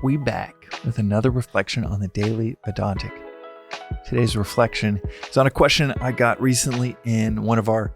we back with another reflection on the Daily Vedantic. Today's reflection is on a question I got recently in one of our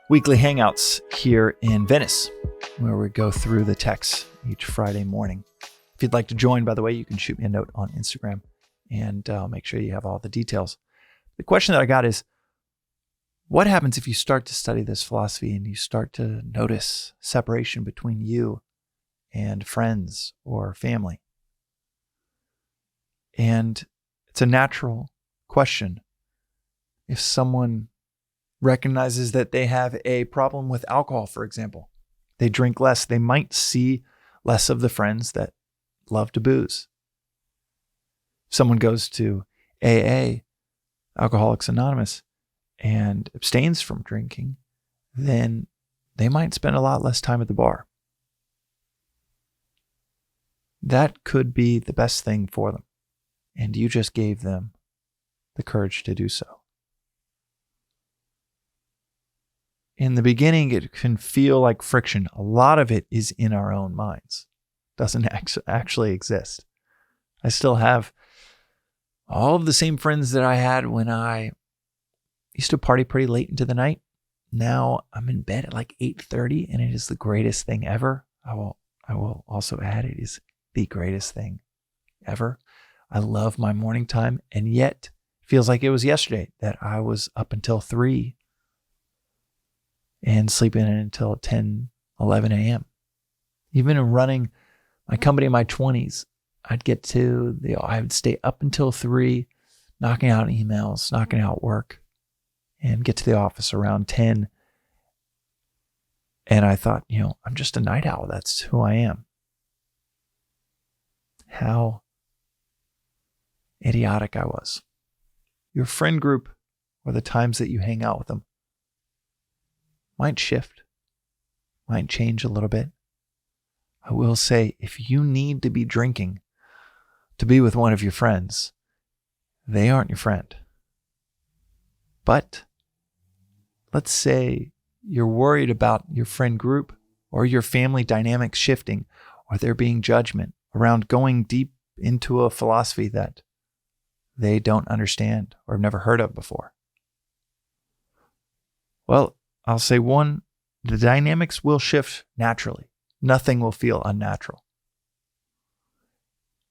weekly hangouts here in Venice, where we go through the texts each Friday morning. If you'd like to join, by the way, you can shoot me a note on Instagram and I'll make sure you have all the details. The question that I got is, what happens if you start to study this philosophy and you start to notice separation between you and friends or family? And it's a natural question. If someone recognizes that they have a problem with alcohol, for example, they drink less, they might see less of the friends that love to booze. If someone goes to AA, Alcoholics Anonymous, and abstains from drinking, then they might spend a lot less time at the bar. That could be the best thing for them, and you just gave them the courage to do so. In the beginning, it can feel like friction. A lot of it is in our own minds. It doesn't actually exist. I still have all of the same friends that I had when I used to party pretty late into the night. Now I'm in bed at like 8:30, and it is the greatest thing ever. I will also add, it is the greatest thing ever. I love my morning time, and yet it feels like it was yesterday that I was up until 3 and sleeping until 10, 11 a.m. Even in running my company in my 20s, I would stay up until 3, knocking out emails, knocking out work, and get to the office around 10. And I thought, I'm just a night owl. That's who I am. How idiotic I was. Your friend group, or the times that you hang out with them, might shift, might change a little bit. I will say, if you need to be drinking to be with one of your friends, they aren't your friend. But let's say you're worried about your friend group or your family dynamics shifting, or there being judgment around going deep into a philosophy that they don't understand or have never heard of before. Well, I'll say one, the dynamics will shift naturally. Nothing will feel unnatural.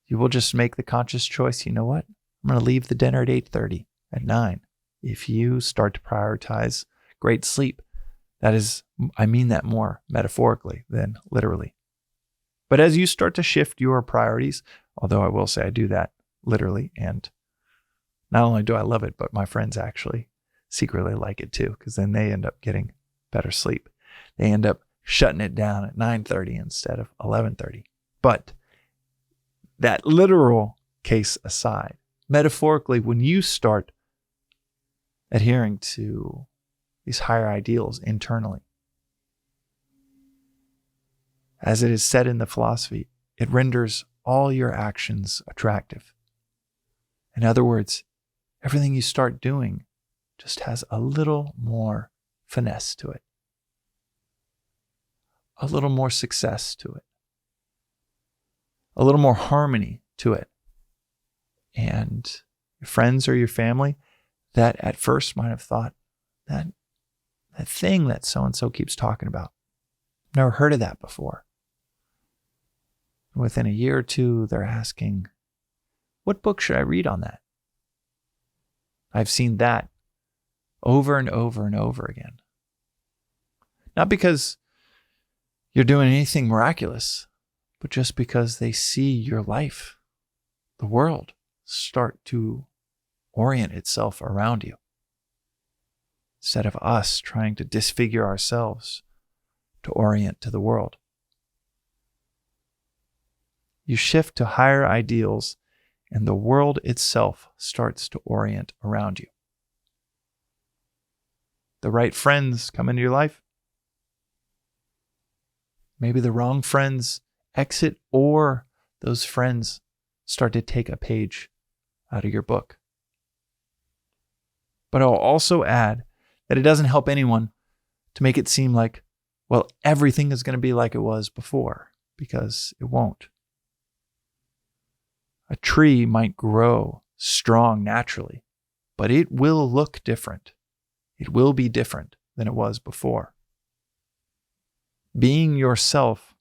You will just make the conscious choice, you know what? I'm going to leave the dinner at 8:30, at 9. If you start to prioritize great sleep, I mean that more metaphorically than literally. But as you start to shift your priorities, although I will say I do that literally, and not only do I love it, but my friends actually secretly like it too, because then they end up getting better sleep. They end up shutting it down at 9:30 instead of 11:30. But that literal case aside, metaphorically, when you start adhering to these higher ideals internally, as it is said in the philosophy, it renders all your actions attractive. In other words, everything you start doing just has a little more finesse to it, a little more success to it, a little more harmony to it. And your friends or your family that at first might have thought, that thing that so-and-so keeps talking about, never heard of that before. Within a year or two, they're asking, what book should I read on that? I've seen that over and over and over again. Not because you're doing anything miraculous, but just because they see your life, the world, start to orient itself around you. Instead of us trying to disfigure ourselves to orient to the world. You shift to higher ideals, and the world itself starts to orient around you. The right friends come into your life. Maybe the wrong friends exit, or those friends start to take a page out of your book. But I'll also add that it doesn't help anyone to make it seem like, well, everything is going to be like it was before, because it won't. A tree might grow strong naturally, but it will look different. It will be different than it was before. Being yourself,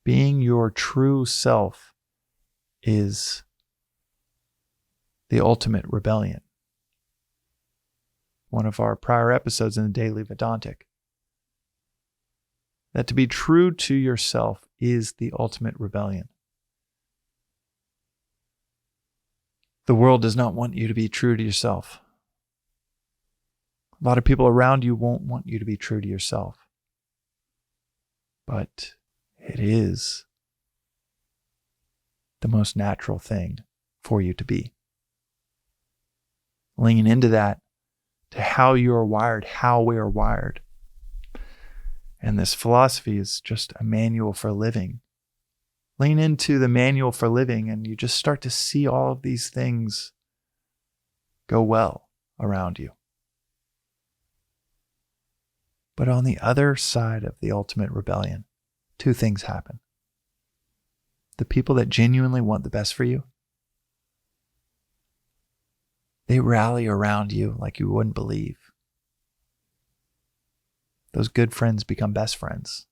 being your true self, is the ultimate rebellion. One of our prior episodes in the Daily Vedantic, that to be true to yourself is the ultimate rebellion. The world does not want you to be true to yourself. A lot of people around you won't want you to be true to yourself. But it is the most natural thing for you to be. Leaning into that, to how you are wired, how we are wired. And this philosophy is just a manual for living. Lean into the manual for living and you just start to see all of these things go well around you. But on the other side of the ultimate rebellion, two things happen. The people that genuinely want the best for you, they rally around you like you wouldn't believe. Those good friends become best friends.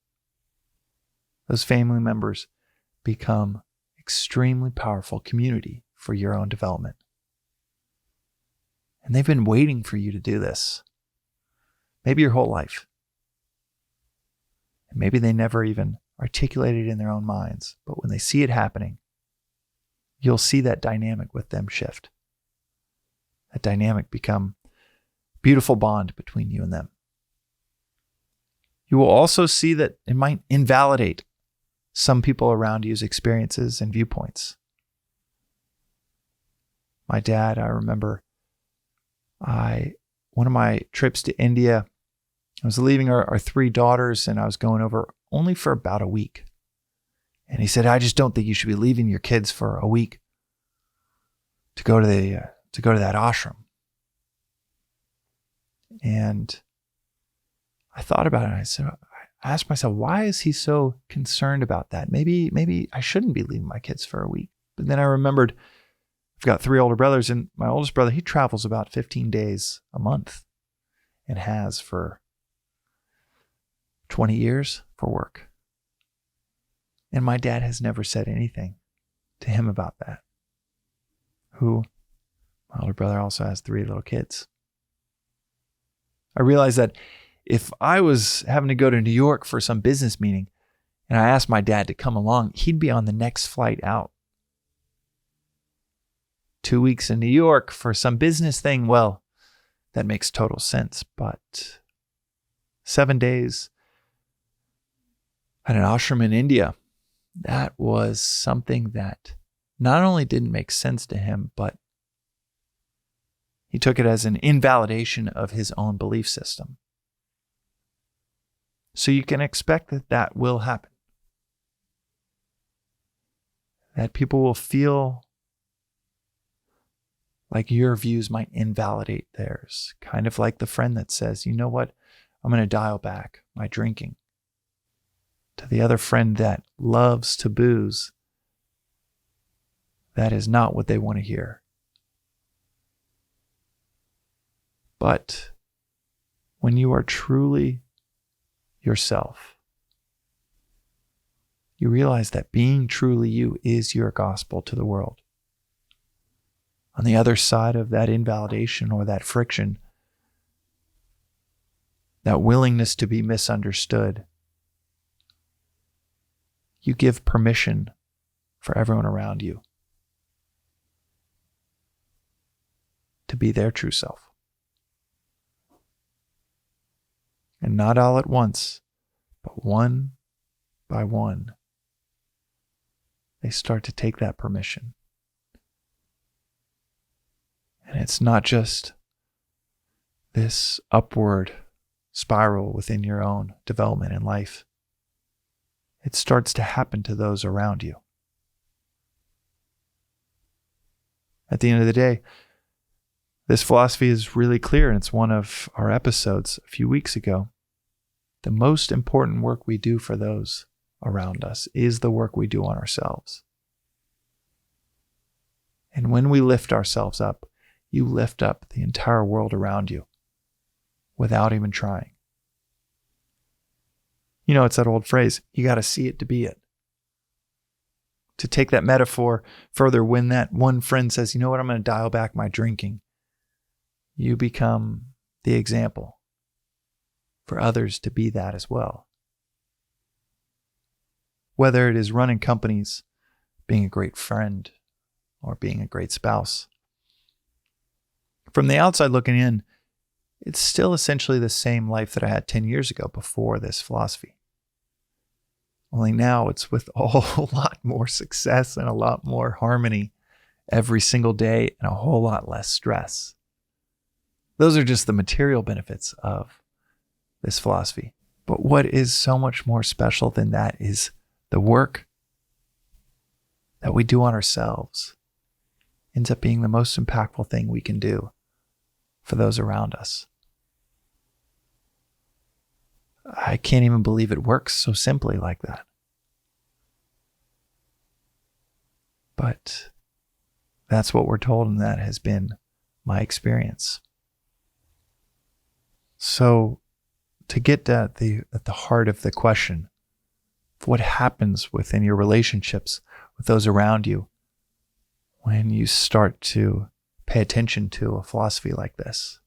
Those family members become extremely powerful community for your own development. And they've been waiting for you to do this. Maybe your whole life. And maybe they never even articulated it in their own minds. But when they see it happening, you'll see that dynamic with them shift. That dynamic become a beautiful bond between you and them. You will also see that it might invalidate some people around you's experiences and viewpoints. My dad, I remember one of my trips to India, I was leaving our three daughters and I was going over only for about a week. And he said, I just don't think you should be leaving your kids for a week to go to that ashram. And I thought about it and I asked myself, why is he so concerned about that? Maybe I shouldn't be leaving my kids for a week. But then I remembered I've got three older brothers, and my oldest brother, he travels about 15 days a month and has for 20 years for work. And my dad has never said anything to him about that. My older brother also has three little kids. I realized that if I was having to go to New York for some business meeting and I asked my dad to come along, he'd be on the next flight out. 2 weeks in New York for some business thing, well, that makes total sense. But 7 days at an ashram in India, that was something that not only didn't make sense to him, but he took it as an invalidation of his own belief system. So you can expect that will happen. That people will feel like your views might invalidate theirs. Kind of like the friend that says, you know what, I'm going to dial back my drinking. To the other friend that loves to booze, that is not what they want to hear. But when you are truly yourself, you realize that being truly you is your gospel to the world. On the other side of that invalidation or that friction, that willingness to be misunderstood, you give permission for everyone around you to be their true self. And not all at once, but one by one, they start to take that permission. And it's not just this upward spiral within your own development in life. It starts to happen to those around you. At the end of the day, this philosophy is really clear, and it's one of our episodes a few weeks ago. The most important work we do for those around us is the work we do on ourselves. And when we lift ourselves up, you lift up the entire world around you without even trying. You know, it's that old phrase, you got to see it to be it. To take that metaphor further, when that one friend says, you know what, I'm going to dial back my drinking, you become the example for others to be that as well. Whether it is running companies, being a great friend, or being a great spouse. From the outside looking in, it's still essentially the same life that I had 10 years ago before this philosophy. Only now it's with a whole lot more success and a lot more harmony every single day and a whole lot less stress. Those are just the material benefits of this philosophy. But what is so much more special than that is the work that we do on ourselves ends up being the most impactful thing we can do for those around us. I can't even believe it works so simply like that. But that's what we're told, and that has been my experience. So to get at the heart of the question of what happens within your relationships with those around you when you start to pay attention to a philosophy like this,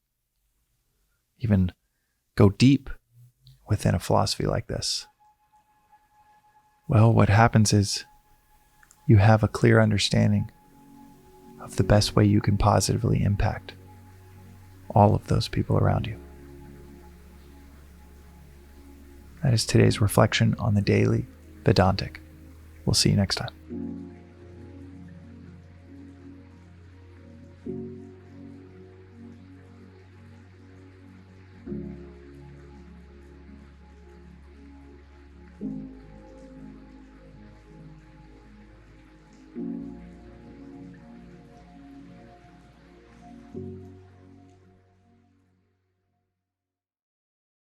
even go deep within a philosophy like this, well, what happens is you have a clear understanding of the best way you can positively impact all of those people around you. That is today's reflection on the Daily Vedantic. We'll see you next time.